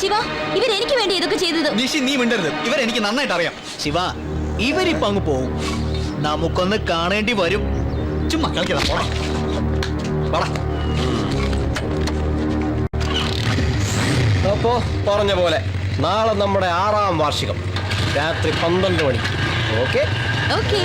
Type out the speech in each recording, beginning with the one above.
ശിവ, ഇവരെനിക്ക് വേണ്ടി ഇതൊക്കെ ചെയ്തത്. നിഷി, നീ മിണ്ടരുത്. ഇവരെനിക്ക് നന്നായിട്ട് അറിയാം. ശിവ, ഇവരിപ്പോ അങ്ങ് പോവും. നമുക്കൊന്ന് കാണേണ്ടി വരും. ചുമ്മാ കളിക്കണം. അപ്പോ പറഞ്ഞ പോലെ നാളെ നമ്മുടെ 6ാം വാർഷികം രാത്രി 12 മണിക്ക്. ഓക്കെ? ഓക്കേ.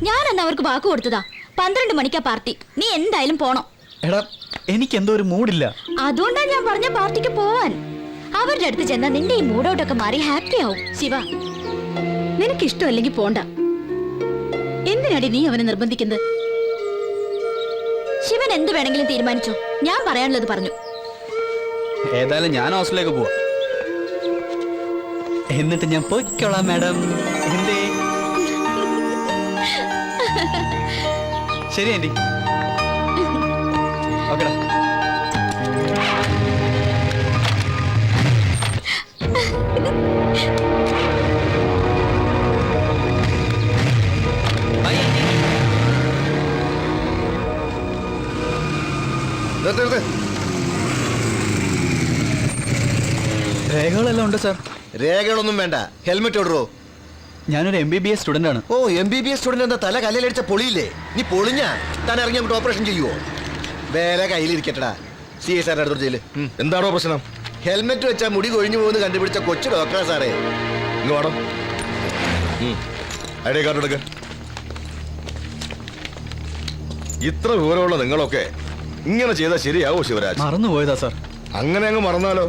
ഞാനന്ന് അവർക്ക് വാക്ക് കൊടുത്തതാ. 12 മണിക്കാ പാർട്ടി. നീ എന്തായാലും പോണം. എടാ, എനിക്ക് എന്തോ ഒരു മൂഡില്ല. അതുകൊണ്ടാ ഞാൻ പറഞ്ഞ പാർട്ടിക്ക് പോവാൻ. അവരുടെ അടുത്ത് ചെന്നാ നിന്റെ ഈ മൂഡൗട്ടൊക്കെ മാറി ഹാപ്പി ആവും. ശിവ, നിനക്ക് ഇഷ്ടമല്ലെങ്കിൽ പോണ്ട. എന്തിനാടി നീ അവനെ നിർബന്ധിക്കുന്നത്? ശിവൻ എന്ത് വേണമെങ്കിലും തീരുമാനിച്ചോ. ഞാൻ പറയാനുള്ളത് പറഞ്ഞു. ഏതായാലും ഞാൻ ഹോസ്റ്റലിലേക്ക് പോവാ. എന്നിട്ട് ഞാൻ പോയിക്കോളാം മാഡം. എന്തേ? ശരി ആന്റി. ഓക്കെടാ. രേഖകളെല്ലാം ഉണ്ട് സാർ. രേഖകളൊന്നും വേണ്ട, ഹെൽമെറ്റ് ഓടറോ. ഞാനൊരു MBBS സ്റ്റുഡന്റ് ആണ്. ഓ, MBBS സ്റ്റുഡന്റ് എന്താ തല കല്ലിലടിച്ച പൊളിയില്ലേ? നീ പൊളിഞ്ഞാ താൻ ഇറങ്ങി അങ്ങോട്ട് ഓപ്പറേഷൻ ചെയ്യുവോ? വേറെ കയ്യിലിരിക്കട്ടടാ. CI സാറിന്റെ അടുത്തോട്ട് ചെയ്യില്ല. എന്താണോ പ്രശ്നം? ഹെൽമെറ്റ് വെച്ചാൽ മുടി കൊഴിഞ്ഞു പോകുന്ന കണ്ടുപിടിച്ച കൊച്ചു ഡോക്ടറാ സാറേ. ഇങ്ങ് വേണം. ID കാർഡ് എടുക്ക. ഇത്ര വിവരമുള്ള നിങ്ങളൊക്കെ ഇങ്ങനെ ചെയ്താൽ ശരിയാവോ ശിവരാജ്? മറന്നുപോയതാ സാർ. അങ്ങനെ അങ്ങ് മറന്നാലോ?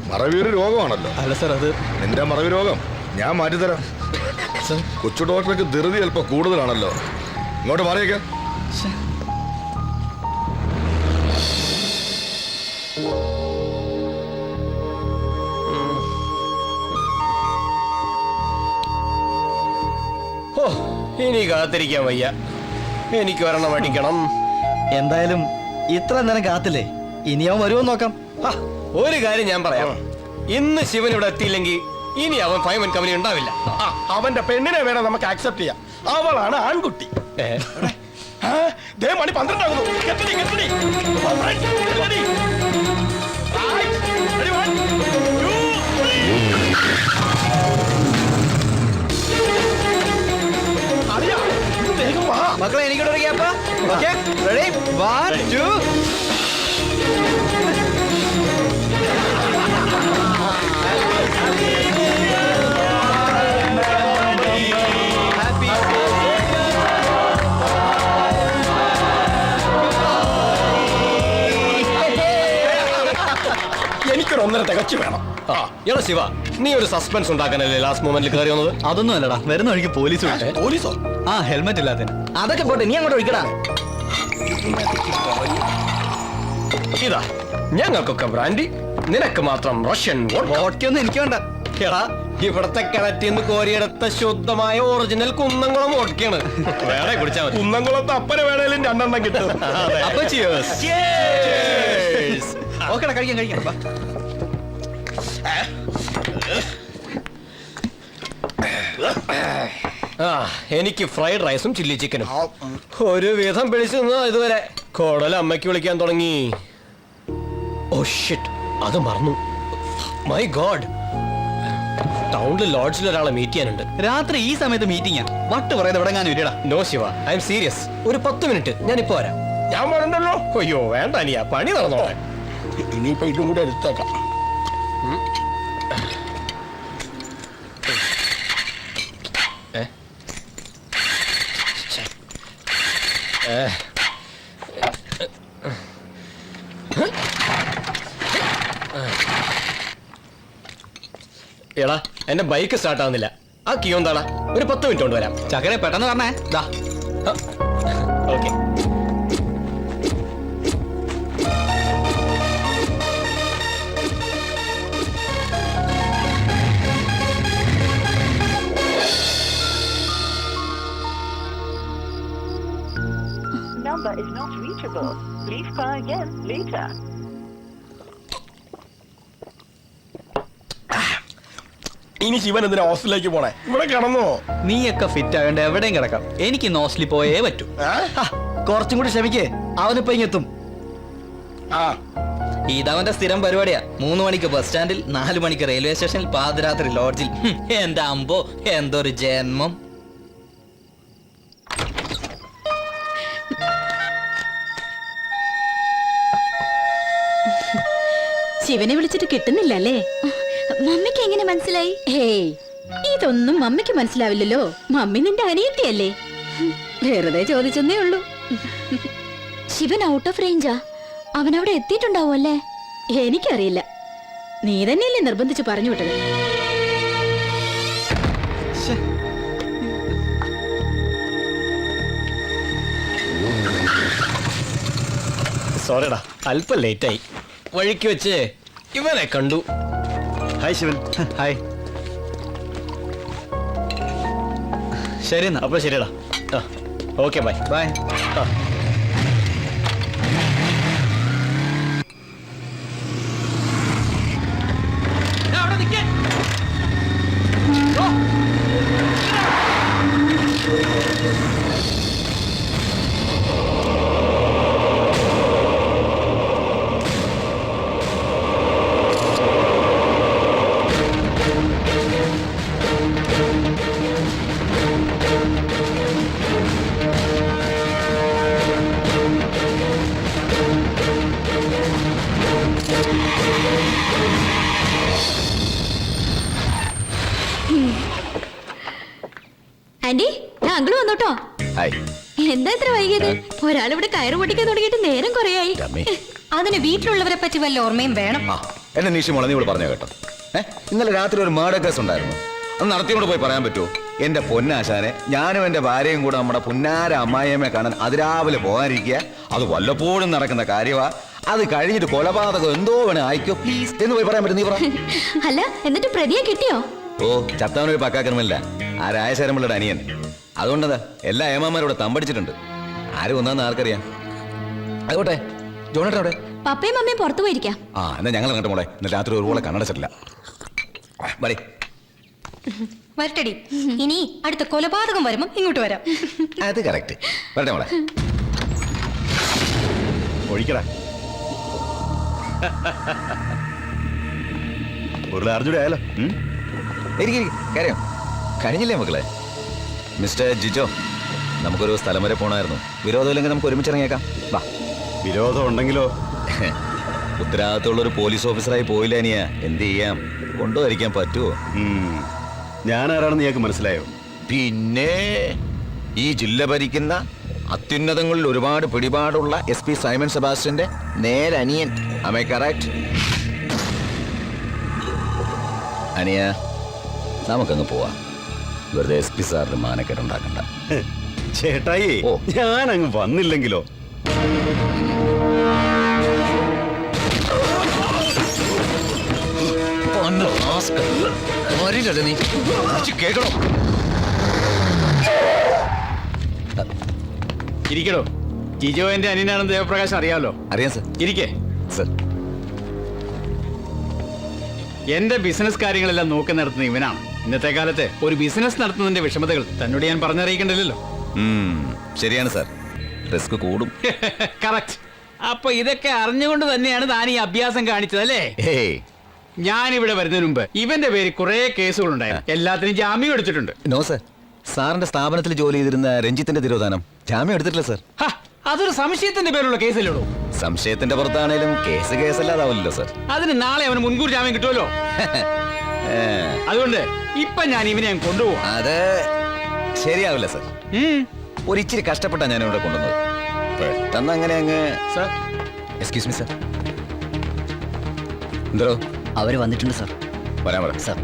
മറവിയൊരു രോഗമാണല്ലോ. അല്ല സാർ, അത് നിന്റെ മറവി രോഗം ഞാൻ മാറ്റിത്തരാം. കൊച്ചു ഡോക്ടർക്ക് ധൃതി അല്പം കൂടുതലാണല്ലോ. ഇങ്ങോട്ട് മാറിയേക്ക. ഓ, ഇനി കാത്തിരിക്കാൻ വയ്യ. എനിക്ക് ഒരെണ്ണം അടിക്കണം. എന്തായാലും ഇത്ര നേരം കാത്തില്ലേ, ഇനി അവൻ വരുമോ നോക്കാം. ഒരു കാര്യം ഞാൻ പറയാം. ഇന്ന് ശിവൻ ഇവിടെ എത്തിയില്ലെങ്കിൽ ഇനി അവൻ ഫൈമൻ കമ്പനി ഉണ്ടാവില്ല. അവന്റെ പെണ്ണിനെ വേണം നമുക്ക് ആക്സെപ്റ്റ് ചെയ്യാം. അവളാണ് ആൺകുട്ടി. മണി 12 ആകുന്നു. മക്കളെ, എനിക്കിവിടെ ഒരു ഗ്യാപ്പ്. Okay, ready? 1 2. എനിക്കൊരു 1.5 തികച്ചു വേണം. എടാ ശിവ, നീ ഒരു സസ്പെൻസ് ഉണ്ടാക്കാനല്ലേ ലാസ്റ്റ് മൊമെന്റിൽ കയറി വന്നത്? അതൊന്നും അല്ലടാ, വരുന്ന വഴിക്ക് പോലീസ് വിട്ടേ. പോലീസോ? ആ, ഹെൽമെറ്റ് ഇല്ലാതെ. അതൊക്കെ പോട്ടെ, നീ അങ്ങോട്ട് ഒഴിക്കടാ. ഇതാ ഞങ്ങൾക്കൊക്കെ ബ്രാൻഡി, നിനക്ക് മാത്രം റഷ്യൻ വോഡ്കയൊന്നും എനിക്ക് വേണ്ട. എടാ, ഇവിടത്തെ കിണറ്റിൽ നിന്ന് കോരിയെടുത്ത ശുദ്ധമായ ഒറിജിനൽ കുന്നംകുളം വോഡ്കയാണ്. വേറെ കുടിച്ചാൽ മതി. കുന്നംകുളത്ത് അപ്പനെ വേണേലും 2 എണ്ണം കിട്ടും. അപ്പൊ cheers. ഓക്കെടാ, കഴിക്കാം. എനിക്ക് ഫ്രൈഡ് റൈസും ചില്ലി ചിക്കനും. ഒരു വിധം പിടിച്ചു നിന്നാ ഇതുവരെ. കോടല അമ്മയ്ക്ക് വിളിക്കാൻ തുടങ്ങി. ഓ ഷിറ്റ്, അത് മറന്നു. മൈ ഗോഡ്, ടൗണിൽ ലോഡ്ജിൽ ഒരാളെ മീറ്റ് ചെയ്യാനുണ്ട്. രാത്രി ഈ സമയത്ത് മീറ്റിംഗാ. വട്ട് പറയുന്നത് എവിടെ ഞാൻ വരികടാ. No Shiva, I am serious. ഒരു 10 മിനിറ്റ് ഞാനിപ്പോ വരാം. ഞാൻ പറഞ്ഞല്ലോ. അയ്യോ വേണ്ട അനിയാ, പണി നടന്നോളെ. ഇനിയിപ്പോ ഇതും കൂടെ എടുത്തേക്കാം. എടാ, എന്റെ ബൈക്ക് സ്റ്റാർട്ട് ആവുന്നില്ല. ആ കിയോന്താടാ, ഒരു 10 മിനിറ്റ് കൊണ്ട് വരാം. ചക്കരെ പെട്ടെന്ന് പറഞ്ഞേ. Okay. Number is not reachable. Please try again later. ഇനി ശിവൻ എന്തിനാ ഹോസ്റ്റലിലേക്ക് പോണേ? ഇവിടെ കിടന്നോ? നീയൊക്കെ ഫിറ്റ് ആയതുകൊണ്ട് എവിടെയും കിടക്കാം. എനിക്ക് നോസ്ലി പോയേ പറ്റൂ. ഏ? കുറച്ചും കൂടി ക്ഷമിക്കേ, അവനിപ്പോ ഇങ്ങെത്തും. ആ ഇതവന്റെ സ്ഥിരം പരിപാടിയാ. 3 മണിക്ക് ബസ് സ്റ്റാൻഡിൽ, 4 മണിക്ക് റെയിൽവേ സ്റ്റേഷനിൽ, പാതിരാത്രി ലോഡ്ജിൽ. എന്റെ അമ്പോ, എന്തൊരു ജന്മം. ശിവനെ വിളിച്ചിട്ട് കിട്ടുന്നില്ല അല്ലേ? മമ്മിക്ക് എങ്ങനെ മനസ്സിലായി? ഹേയ്, ഇതൊന്നും മമ്മിക്ക് മനസ്സിലാവില്ലല്ലോ. മമ്മി നിന്റെ അനിയത്തിയല്ലേ? വെറുതെ ചോദിച്ചെന്നേ ഉള്ളൂ. ശിവൻ ഔട്ട് ഓഫ് റേഞ്ചാ. അവനവിടെ എത്തിയിട്ടുണ്ടാവും അല്ലേ? എനിക്കറിയില്ല. നീ തന്നെയല്ലേ നിർബന്ധിച്ച് പറഞ്ഞു വിട്ടത്. സോറിടാ, അല്പം ലേറ്റായി. വഴിക്ക് വെച്ച് ഇവനെ കണ്ടു. ഹായ് ശിവൻ. ഹായ്. ശരി എന്നാ. അപ്പൊ ശരിടാ. Okay bye. ബൈ. ആന്റി, ഞാൻ അങ്കിള് വന്നോട്ടോ. ഹായ്. എന്താ ഇത്ര വൈകിയത്? ഒരാളിവിടെ കയറ് പൊട്ടിക്കാൻ തുടങ്ങിയിട്ട് നേരം കുറയായി. രമേ. അതിന് വീട്ടിലുള്ളവരെ പറ്റി വല്ല ഓർമ്മയും വേണം. ആ എന്നെ നീഷി മോളെ നീ ഇവിടെ പറഞ്ഞോ കേട്ടോ. ഇന്നലെ രാത്രി ഒരു മർഡർ കേസ് ഉണ്ടായിരുന്നു. അത് നടത്തിയോണ്ട് പോയി പറയാൻ പറ്റുമോ? എന്റെ പൊന്നാശാനെ, ഞാനും എന്റെ ഭാര്യയും കൂടെ നമ്മുടെ പുന്നാര അമ്മായിയമ്മയെ കാണാൻ അതിരാവിലെ പോകാനിരിക്കുക. അത് വല്ലപ്പോഴും നടക്കുന്ന കാര്യമാ. അത് കഴിഞ്ഞിട്ട് കൊലപാതകം എന്തോ വേണേ ആയിക്കോ പ്ലീസ് എന്ന് പോയി പറയാൻ പറ്റും. നീ പറ. അല്ല, എന്നിട്ട് പ്രതിയെ കിട്ടിയോ? ഓ, ചത്തവനൊരു പക്കാക്രമല്ല. ആ രായശരമുള്ള അനിയൻ. അതുകൊണ്ടതാ എല്ലാ ഏമാന്മാരോടെ തമ്പടിച്ചിട്ടുണ്ട്. ആരും ഒന്നാന്ന് ആർക്കറിയാം. ആയിക്കോട്ടെ, ജോണേട്ടൻ അവിടെ. പപ്പയും മമ്മയും പുറത്തു പോയിരിക്കാം. ആ എന്നാ ഞങ്ങൾ കണ്ടു മോളെ. ഇന്ന് രാത്രി ഒരു പോലെ കണ്ണടച്ചിട്ടില്ല. വരേ. വരട്ടടി. ഇനി അടുത്ത കൊലപാതകം വരുമ്പോ ഇങ്ങോട്ട് വരാം. അത് കറക്റ്റ്. വരട്ടെ മോളെ. ഒഴിക്കടാ. ഒരു അർജുന ആയാലോ. കാര്യം കഴിഞ്ഞില്ലേ മക്കളെ? മിസ്റ്റർ ജിജോ, നമുക്കൊരു സ്ഥലം വരെ പോണായിരുന്നു. വിരോധമില്ലെങ്കിൽ നമുക്ക് ഒരുമിച്ചിറങ്ങിയേക്കാം. വാ. വിരോധം ഉണ്ടെങ്കിലോ? ഉത്തരവാദിത്തമുള്ള ഒരു പോലീസ് ഓഫീസറായി പോയില്ല അനിയ. എന്ത് ചെയ്യാം? കൊണ്ടുവരിക്കാൻ പറ്റുമോ? ഞാൻ ആരാണെന്ന് ഞങ്ങൾക്ക് മനസ്സിലായോ? പിന്നെ ഈ ജില്ല ഭരിക്കുന്ന അത്യുന്നതങ്ങളിൽ ഒരുപാട് പിടിപാടുള്ള SP സൈമൺ സെബാസ്റ്റ്യന്റെ നേരനിയൻ. Am I correct? അനിയ, നമുക്കങ്ങ് പോവാം. വെറുതെ SP സാറിന് മാനക്കേടുണ്ടാക്കണ്ട. ചേട്ടായി, ഓ. ഞാൻ അങ്ങ് വന്നില്ലെങ്കിലോ? കേൾക്കണോ? ഇരിക്കടോ. ജിജോ എന്റെ അനിയനാണെന്ന് ദേവപ്രകാശ് അറിയാലോ. അറിയാം സർ. ഇരിക്കേ. സർ, എന്റെ ബിസിനസ് കാര്യങ്ങളെല്ലാം നോക്കി നടത്തുന്ന ഇവനാണ്. ഇന്നത്തെ കാലത്ത് ഒരു ബിസിനസ് നടത്തുന്നതിന്റെ വിഷമതകൾ തന്നോട് ഞാൻ പറഞ്ഞറിയിക്കണ്ടല്ലോ. ശരിയാണ് സർ. റിസ്ക് കൂടും. കറക്റ്റ്. അപ്പൊ ഇതൊക്കെ അറിഞ്ഞുകൊണ്ട് തന്നെയാണ് താൻ ഈ അഭ്യാസം കാണിച്ചത് അല്ലേ? ഏയ്, ഞാൻ ഇവിടെ വരുന്നതിന് മുമ്പ് ഇവന്റെ പേര് കുറെ കേസുകൾ ഉണ്ടായിരുന്നു. എല്ലാത്തിനും ജാമ്യം എടുത്തിട്ടുണ്ട്. No sir. സാറിന്റെ സ്ഥാപനത്തിൽ ജോലി ചെയ്തിരുന്ന രഞ്ജിത്തിന്റെ തിരോധാനം ജാമ്യം എടുത്തിട്ടില്ല സർ. ഹ, അതൊരു സംശയത്തിന്റെ പേരുള്ള കേസല്ലേ ഉള്ളൂ. സംശയത്തിന്റെ പുറത്താണേലും കേസല്ലാതാവില്ലല്ലോ സർ. അതിന് നാളെ അവന് മുൻകൂർ ജാമ്യം കിട്ടുമല്ലോ. അതുകൊണ്ട് ഇപ്പൊ ഞാൻ ഇവനെ ഞാൻ കൊണ്ടുപോവാ. അത് ശരിയാവില്ല സർ. ഒരിച്ചിരി കഷ്ടപ്പെട്ടാ ഞാൻ ഇവിടെ കൊണ്ടുവന്നത്. പെട്ടെന്ന് അങ്ങനെ അങ്ങ്. Sir, excuse me sir. എന്തോ അവര് വന്നിട്ടുണ്ട് സർ. വരാൻ പറ സർ.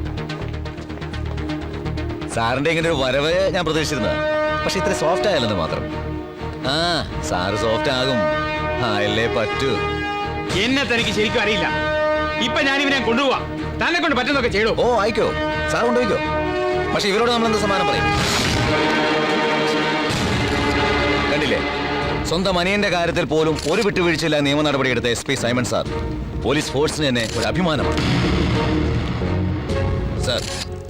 സാറിന്റെ ഇങ്ങനെ ഒരു വരവ് ഞാൻ പ്രതീക്ഷിച്ചിരുന്നത്. പക്ഷെ ഇത്ര സോഫ്റ്റ് ആയാലെന്ന് മാത്രം. ആ, സാറ് സോഫ്റ്റ് ആകും. അല്ലേ പറ്റൂ. എന്നെ തനിക്ക് ശരിക്കും അറിയില്ല. ഇപ്പൊ ഞാൻ ഇവനെ കൊണ്ടുപോവാ. തന്നെ കൊണ്ട് പറ്റുന്നൊക്കെ ചെയ്തോ. ഓ ആയിക്കോ, സാർ കൊണ്ടുപോയിക്കോ. പക്ഷെ ഇവരോട് നമ്മൾ എന്ത് സമാനം പറയും? കണ്ടില്ലേ, സ്വന്തം അനിയന്റെ കാര്യത്തിൽ പോലും ഒരു വിട്ടുവീഴ്ചയില്ല നിയമ നടപടിയെടുത്ത SP സൈമൺ സാർ പോലീസ് ഫോഴ്സിന് തന്നെ ഒരു അഭിമാനമാണ്. സാർ,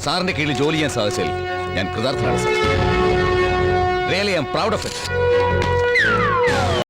സാറിന്റെ കീഴിൽ ജോലി ചെയ്യാൻ സാധിച്ചതിൽ ഞാൻ കൃതാർത്ഥനാണ് sir. Really I am proud of it.